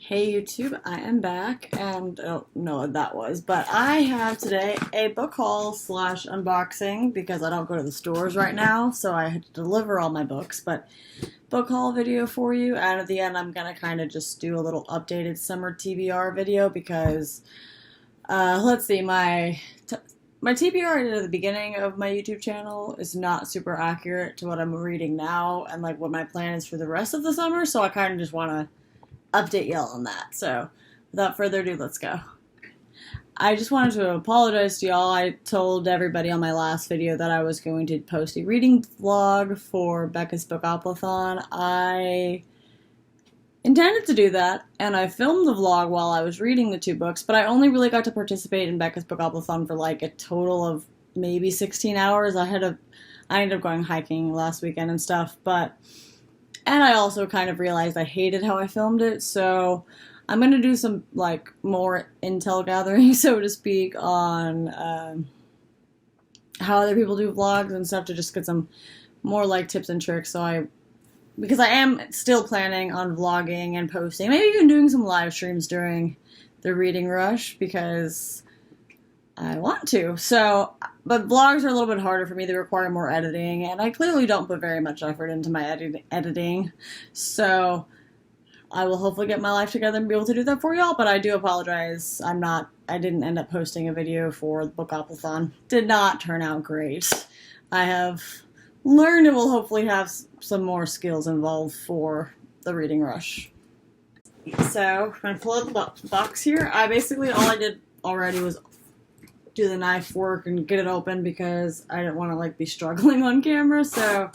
Hey YouTube, I am back, and I don't know what that was, but I have today a book haul slash unboxing because I don't go to the stores right now, so I had to deliver all my books, but book haul video for you, and at the end I'm gonna kind of just do a little updated summer TBR video because, let's see, my TBR I did at the beginning of my YouTube channel is not super accurate to what I'm reading now and like what my plan is for the rest of the summer, so I kind of just want to update y'all on that. So without further ado, let's go. I just wanted to apologize to y'all. I told everybody on my last video that I was going to post a reading vlog for Becca's Bookathon. I intended to do that, and I filmed the vlog while I was reading the two books, but I only really got to participate in Becca's Bookathon for like a total of maybe 16 hours. I ended up going hiking last weekend and stuff, and I also kind of realized I hated how I filmed it, so I'm going to do some, like, more intel gathering, so to speak, on how other people do vlogs and stuff to just get some more, like, tips and tricks, because I am still planning on vlogging and posting, maybe even doing some live streams during the reading rush, because I want to, but vlogs are a little bit harder for me. They require more editing, and I clearly don't put very much effort into my editing, so I will hopefully get my life together and be able to do that for y'all, but I do apologize. I didn't end up posting a video for the Bookathon. Did not turn out great. I have learned and will hopefully have some more skills involved for the reading rush. So, I'm going to pull up the box here. All I did already was do the knife work and get it open because I didn't want to like be struggling on camera, so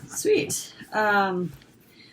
sweet.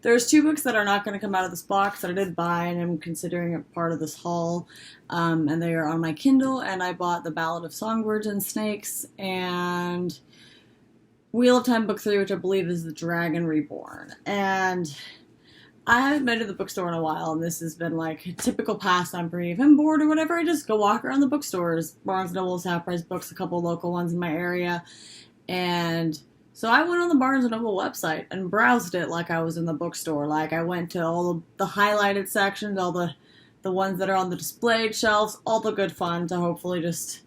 There's two books that are not going to come out of this box that I did buy and I'm considering it part of this haul, and they are on my Kindle, and I bought The Ballad of Songbirds and Snakes and Wheel of Time Book 3, which I believe is The Dragon Reborn, and I haven't been to the bookstore in a while, and this has been like a typical pastime for me. If I'm bored or whatever, I just go walk around the bookstores. Barnes & Noble's Half Price Books, a couple local ones in my area. And so I went on the Barnes & Noble website and browsed it like I was in the bookstore. Like I went to all the highlighted sections, all the ones that are on the displayed shelves, all the good fun to hopefully just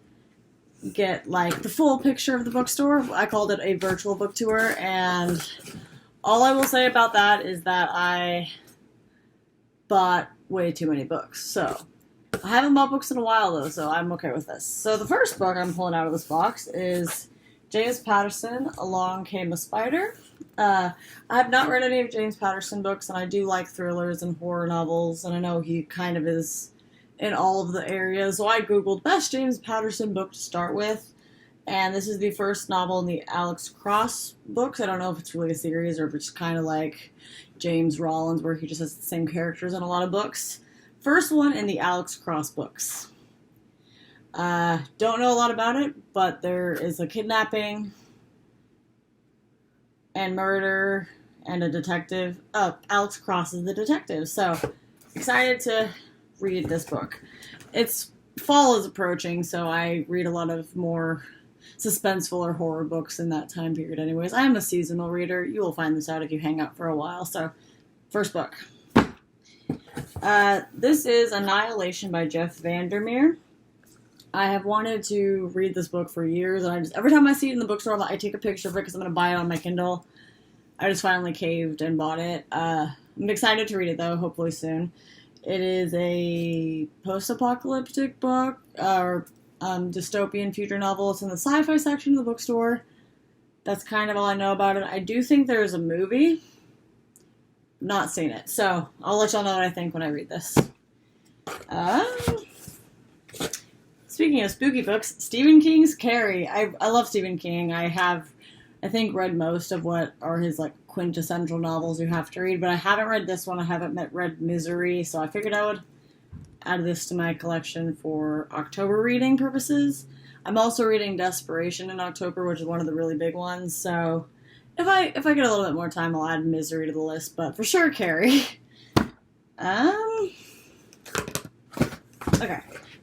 get like the full picture of the bookstore. I called it a virtual book tour, and all I will say about that is that I bought way too many books. So, I haven't bought books in a while though, so I'm okay with this. So the first book I'm pulling out of this box is James Patterson, Along Came a Spider. I have not read any of James Patterson books, and I do like thrillers and horror novels, and I know he kind of is in all of the areas. So I googled best James Patterson book to start with. And this is the first novel in the Alex Cross books. I don't know if it's really a series or if it's kind of like James Rollins, where he just has the same characters in a lot of books. First one in the Alex Cross books. Don't know a lot about it, but there is a kidnapping and murder and a detective. Alex Cross is the detective. So, excited to read this book. Fall is approaching, so I read a lot of more suspenseful or horror books in that time period anyways. I am a seasonal reader. You will find this out if you hang out for a while. So, first book. This is Annihilation by Jeff Vandermeer. I have wanted to read this book for years, and every time I see it in the bookstore, I take a picture of it because I'm going to buy it on my Kindle. I just finally caved and bought it. I'm excited to read it, though, hopefully soon. It is a post-apocalyptic book, or dystopian future novel. It's in the sci-fi section of the bookstore. That's kind of all I know about it. I do think there's a movie. Not seen it. So, I'll let y'all know what I think when I read this. Speaking of spooky books, Stephen King's Carrie. I love Stephen King. I think, read most of what are his, like, quintessential novels you have to read, but I haven't read this one. I haven't read Misery, so I figured I would add this to my collection for October reading purposes. I'm also reading Desperation in October, which is one of the really big ones, so if I get a little bit more time, I'll add Misery to the list, but for sure, Carrie. Okay.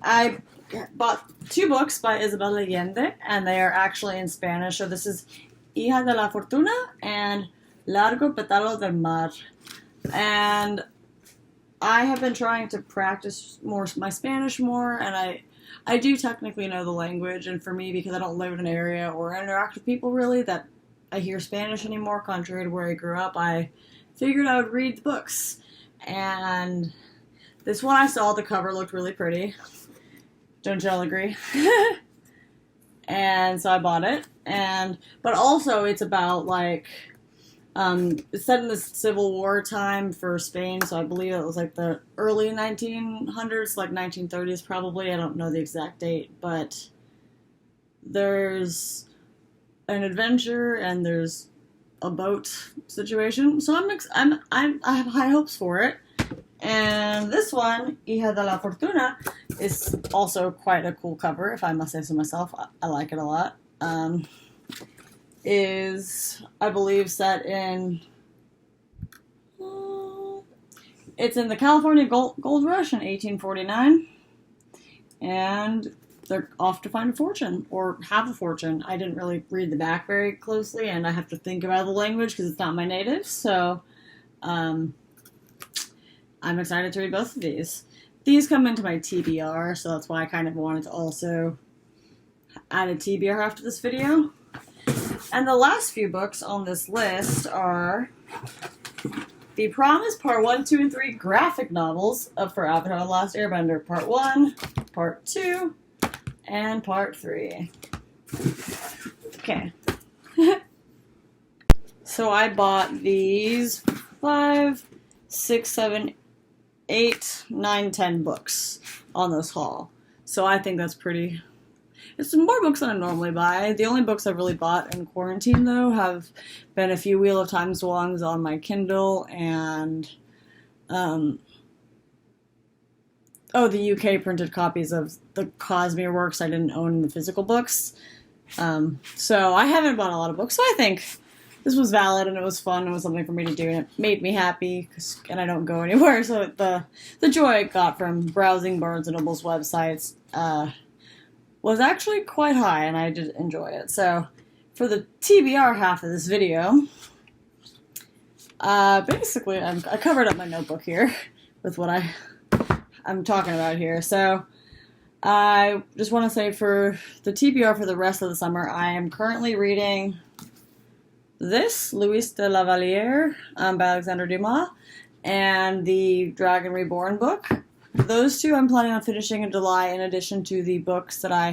I bought two books by Isabel Allende, and they are actually in Spanish, so this is Hija de la Fortuna and Largo Pétalo del Mar. And I have been trying to practice more my Spanish more, and I do technically know the language, and for me, because I don't live in an area or interact with people really that I hear Spanish anymore, contrary to where I grew up, I figured I would read the books. And this one I saw, the cover looked really pretty. Don't y'all agree? And so I bought it. But also it's about like, it's set in the Civil War time for Spain, so I believe it was like the early 1900s, like 1930s probably. I don't know the exact date, but there's an adventure and there's a boat situation. So I have high hopes for it. And this one, Hija de la Fortuna, is also quite a cool cover, if I must say so myself. I like it a lot. Is, I believe, set in... it's in the California Gold Rush in 1849. And they're off to find a fortune, or have a fortune. I didn't really read the back very closely, and I have to think about the language because it's not my native, so I'm excited to read both of these. These come into my TBR, so that's why I kind of wanted to also add a TBR after this video. And the last few books on this list are The Promise Part 1, 2, and 3 graphic novels of For Avatar: The Last Airbender, Part 1, Part 2, and Part 3. Okay. So I bought these 5, 6, 7, 8, 9, 10 books on this haul. So I think that's pretty... It's more books than I normally buy. The only books I've really bought in quarantine, though, have been a few Wheel of Time songs on my Kindle and... the UK printed copies of the Cosmere works I didn't own in the physical books. So I haven't bought a lot of books, so I think this was valid and it was fun. It was something for me to do, and it made me happy, and I don't go anywhere. So the joy I got from browsing Barnes & Noble's websites was actually quite high, and I did enjoy it. So for the TBR half of this video, basically I covered up my notebook here with what I'm talking about here. So I just want to say for the TBR for the rest of the summer, I am currently reading this, Louis de la Valliere, by Alexandre Dumas, and the Dragon Reborn book. Those two I'm planning on finishing in July, in addition to the books that I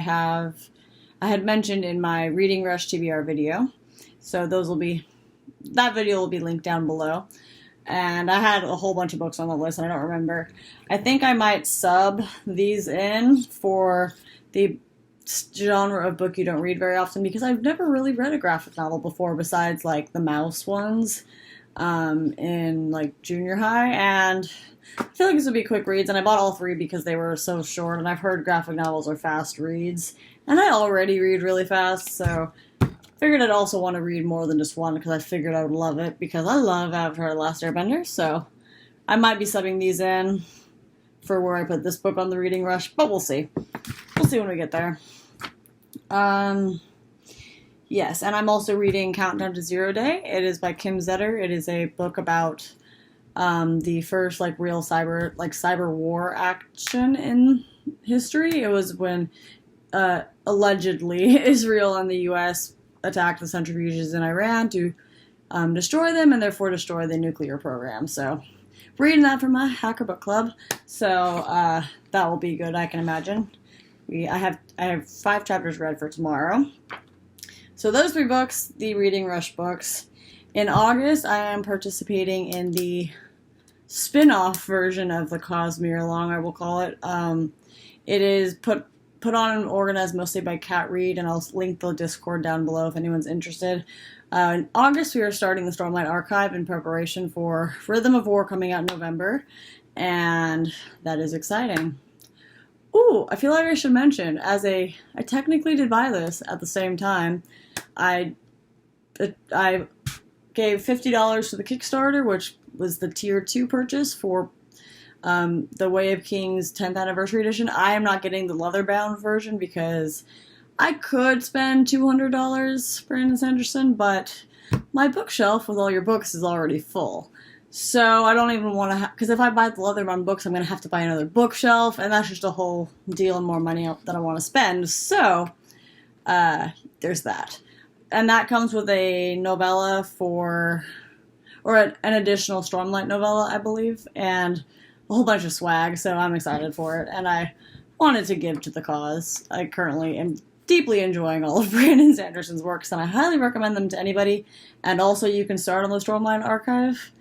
had mentioned in my Reading Rush TBR video. So that video will be linked down below. And I had a whole bunch of books on the list, and I don't remember. I think I might sub these in for the genre of book you don't read very often, because I've never really read a graphic novel before besides like the mouse ones in like junior high, and I feel like this would be quick reads, and I bought all three because they were so short, and I've heard graphic novels are fast reads, and I already read really fast, so I figured I'd also want to read more than just one, because I figured I would love it, because I love Avatar: The Last Airbender, so I might be subbing these in for where I put this book on the Reading Rush, but we'll see. We'll see when we get there. Yes, and I'm also reading Countdown to Zero Day. It is by Kim Zetter. It is a book about the first real cyber war action in history. It was when allegedly Israel and the U.S. attacked the centrifuges in Iran to destroy them and therefore destroy the nuclear program. So reading that from my Hacker Book Club. So that will be good, I can imagine. I have 5 chapters read for tomorrow. So those 3 books, the Reading Rush books. In August, I am participating in the spin-off version of the Cosmere Along, I will call it. It is put on and organized mostly by Kat Reed, and I'll link the Discord down below if anyone's interested. In August, we are starting the Stormlight Archive in preparation for Rhythm of War coming out in November, and that is exciting. Ooh, I feel like I should mention, I technically did buy this at the same time. I gave $50 to the Kickstarter, which was the Tier 2 purchase for the Way of Kings 10th Anniversary Edition. I am not getting the leather-bound version because I could spend $200 for Sanderson, but my bookshelf with all your books is already full. So I don't even want to, because if I buy the Leatherman books, I'm going to have to buy another bookshelf, and that's just a whole deal and more money that I want to spend. So there's that. And that comes with a novella or an additional Stormlight novella, I believe, and a whole bunch of swag, so I'm excited for it. And I wanted to give to the cause. I currently am deeply enjoying all of Brandon Sanderson's works, and I highly recommend them to anybody. And also, you can start on the Stormlight archive.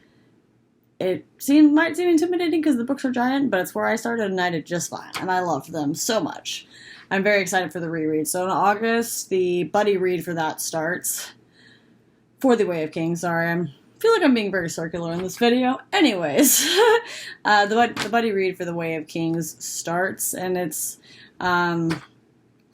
It might seem intimidating because the books are giant, but it's where I started and I did just fine, and I loved them so much. I'm very excited for the reread. So in August, the buddy read for that starts. For The Way of Kings, sorry, I feel like I'm being very circular in this video. Anyways, the buddy read for The Way of Kings starts, and it's I'll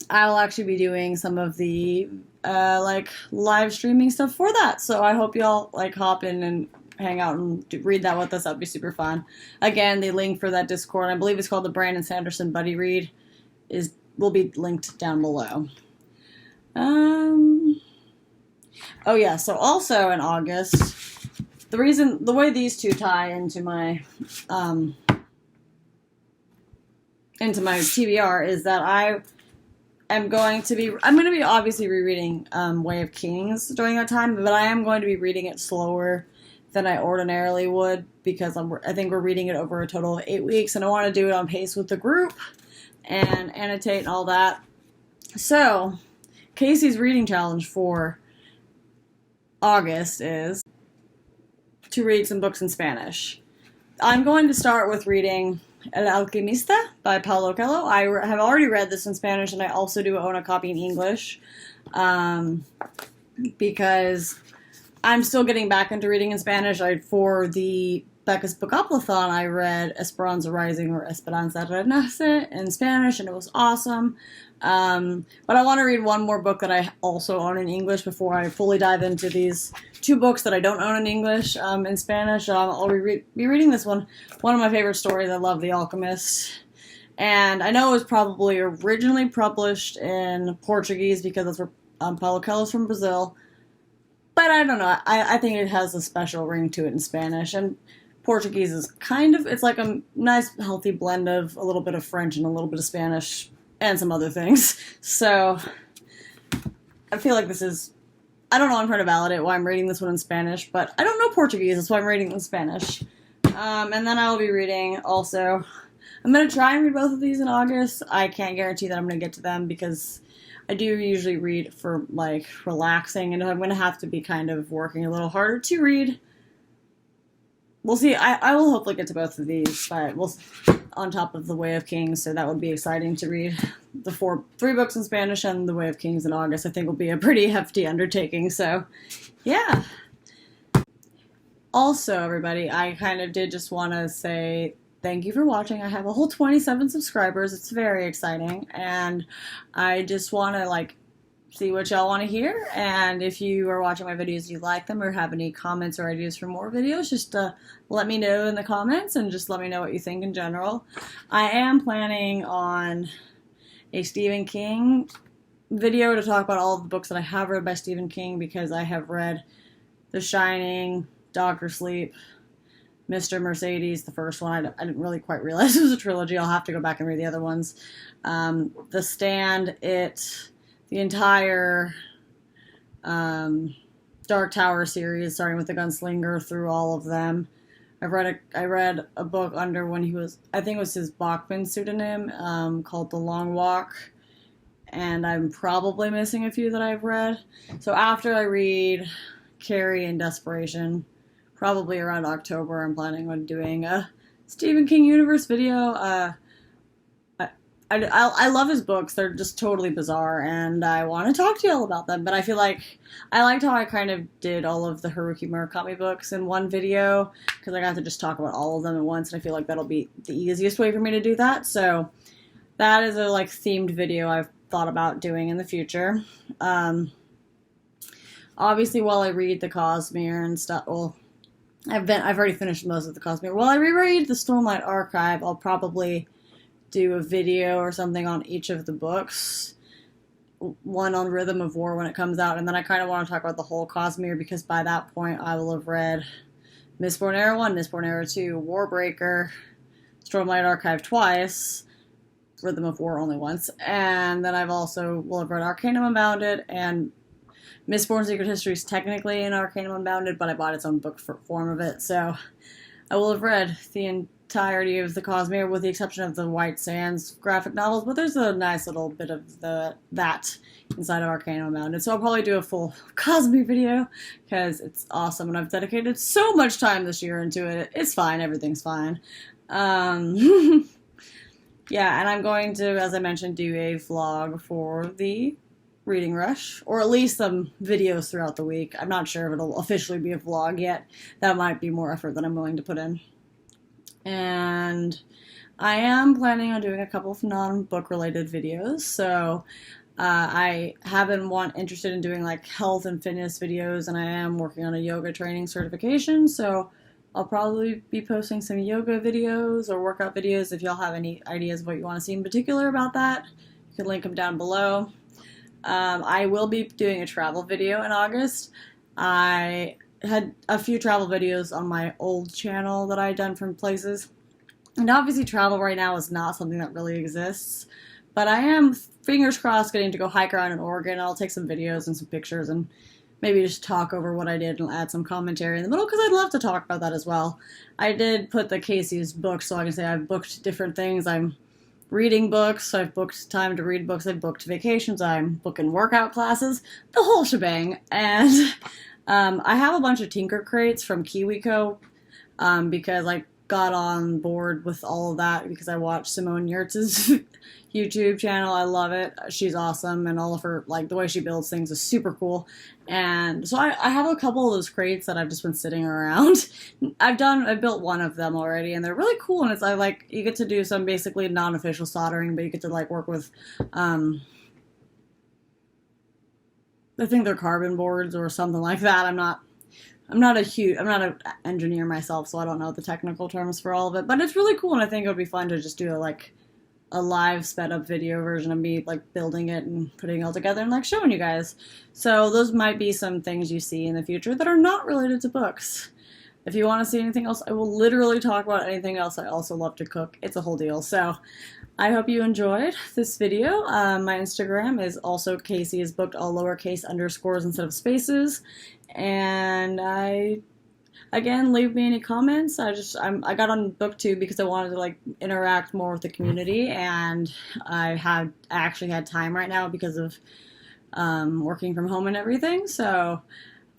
actually be doing some of the like live streaming stuff for that. So I hope y'all like hop in and hang out and read that with us. That'd be super fun. Again, the link for that Discord, I believe it's called the Brandon Sanderson Buddy Read, will be linked down below. Oh yeah, so also in August, the way these two tie into my TBR is that I'm going to be obviously rereading Way of Kings during that time, but I am going to be reading it slower than I ordinarily would, because I think we're reading it over a total of 8 weeks, and I want to do it on pace with the group and annotate and all that. So, Casey's reading challenge for August is to read some books in Spanish. I'm going to start with reading El Alquimista by Paulo Coelho. I have already read this in Spanish, and I also do own a copy in English, because I'm still getting back into reading in Spanish. For the Becca's Bookoplathon, I read Esperanza Rising or Esperanza Renace in Spanish, and it was awesome. But I want to read one more book that I also own in English before I fully dive into these 2 books that I don't own in English in Spanish. I'll be reading this one of my favorite stories. I love The Alchemist. And I know it was probably originally published in Portuguese because that's where Paulo Coelho's from Brazil. But I don't know. I think it has a special ring to it in Spanish. And Portuguese is it's like a nice, healthy blend of a little bit of French and a little bit of Spanish and some other things. So I feel like I don't know, I'm trying to validate why I'm reading this one in Spanish, but I don't know Portuguese, that's why I'm reading it in Spanish. And then I will be reading also, I'm going to try and read both of these in August. I can't guarantee that I'm going to get to them because I do usually read for, like, relaxing, and I'm going to have to be kind of working a little harder to read. We'll see. I will hopefully get to both of these, but on top of The Way of Kings, so that would be exciting to read. The 3 books in Spanish and The Way of Kings in August, I think, will be a pretty hefty undertaking, so, yeah. Also, everybody, I kind of did just want to say thank you for watching. I have a whole 27 subscribers. It's very exciting, and I just want to, see what y'all want to hear, and if you are watching my videos, you like them, or have any comments or ideas for more videos, just let me know in the comments, and just let me know what you think in general. I am planning on a Stephen King video to talk about all of the books that I have read by Stephen King, because I have read The Shining, Dr. Sleep, Mr. Mercedes, the first one. I didn't really quite realize it was a trilogy. I'll have to go back and read the other ones. The Stand, It, the entire Dark Tower series, starting with The Gunslinger through all of them. I read a book under when he was, I think it was his Bachman pseudonym, called The Long Walk, and I'm probably missing a few that I've read. So after I read Carrie and Desperation, probably around October, I'm planning on doing a Stephen King universe video. I love his books. They're just totally bizarre, and I want to talk to y'all about them. But I feel like I liked how I kind of did all of the Haruki Murakami books in one video, because I got to just talk about all of them at once, and I feel like that'll be the easiest way for me to do that. So that is a themed video I've thought about doing in the future. Obviously, while I read the Cosmere and stuff, well, I've already finished most of the Cosmere. While I reread the Stormlight Archive, I'll probably do a video or something on each of the books. One on Rhythm of War when it comes out, and then I kind of want to talk about the whole Cosmere, because by that point I will have read Mistborn Era 1, Mistborn Era 2, Warbreaker, Stormlight Archive twice, Rhythm of War only once, and then I've also will have read Arcanum Unbounded, and Mistborn Secret History is technically in Arcanum Unbounded, but I bought its own book form of it, so I will have read the entirety of the Cosmere, with the exception of the White Sands graphic novels, but there's a nice little bit of that inside of Arcanum Unbounded, so I'll probably do a full Cosmere video, because it's awesome, and I've dedicated so much time this year into it. It's fine, everything's fine. Yeah, and I'm going to, as I mentioned, do a vlog for the reading rush, or at least some videos throughout the week. I'm not sure if it'll officially be a vlog yet. That might be more effort than I'm willing to put in. And I am planning on doing a couple of non-book related videos, so I have been interested in doing like health and fitness videos, and I am working on a yoga training certification, so I'll probably be posting some yoga videos or workout videos. If y'all have any ideas of what you want to see in particular about that, you can link them down below. I will be doing a travel video in August. I had a few travel videos on my old channel that I had done from places. And obviously travel right now is not something that really exists. But I am, fingers crossed, getting to go hike around in Oregon. I'll take some videos and some pictures and maybe just talk over what I did and add some commentary in the middle, because I'd love to talk about that as well. I did put the Casey's book, so I can say I've booked different things. I'm reading books, I've booked time to read books, I've booked vacations, I'm booking workout classes, the whole shebang. And I have a bunch of Tinker crates from KiwiCo, because I got on board with all of that because I watched Simone Yurtz's YouTube channel. I love it. She's awesome, and all of her, like, the way she builds things is super cool. And so I have a couple of those crates that I've just been sitting around. I built one of them already, and they're really cool, and you get to do some basically non-official soldering, but you get to like work with, I think they're carbon boards or something like that. I'm not an engineer myself, so I don't know the technical terms for all of it, but it's really cool, and I think it would be fun to just do a live sped up video version of me like building it and putting it all together and like showing you guys. So those might be some things you see in the future that are not related to books. If you want to see anything else, I will literally talk about anything else. I also love to cook. It's a whole deal. So I hope you enjoyed this video. My Instagram is also Casey is booked, all lowercase underscores instead of spaces. And again, leave me any comments. I got on BookTube because I wanted to like interact more with the community, and I actually had time right now because of working from home and everything. So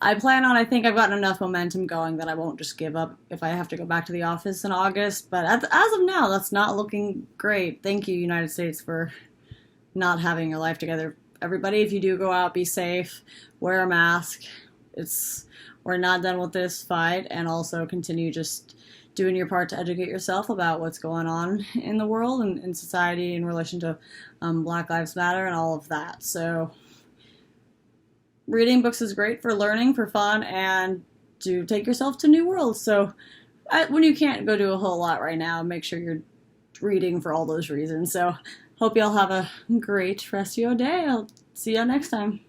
I think I've gotten enough momentum going that I won't just give up if I have to go back to the office in August. But as of now, that's not looking great. Thank you, United States, for not having your life together. Everybody, if you do go out, be safe, wear a mask. We're not done with this fight, and also continue just doing your part to educate yourself about what's going on in the world and in society in relation to Black Lives Matter and all of that. So reading books is great for learning, for fun, and to take yourself to new worlds. So when you can't go do a whole lot right now, make sure you're reading for all those reasons. So hope y'all have a great rest of your day. I'll see you next time.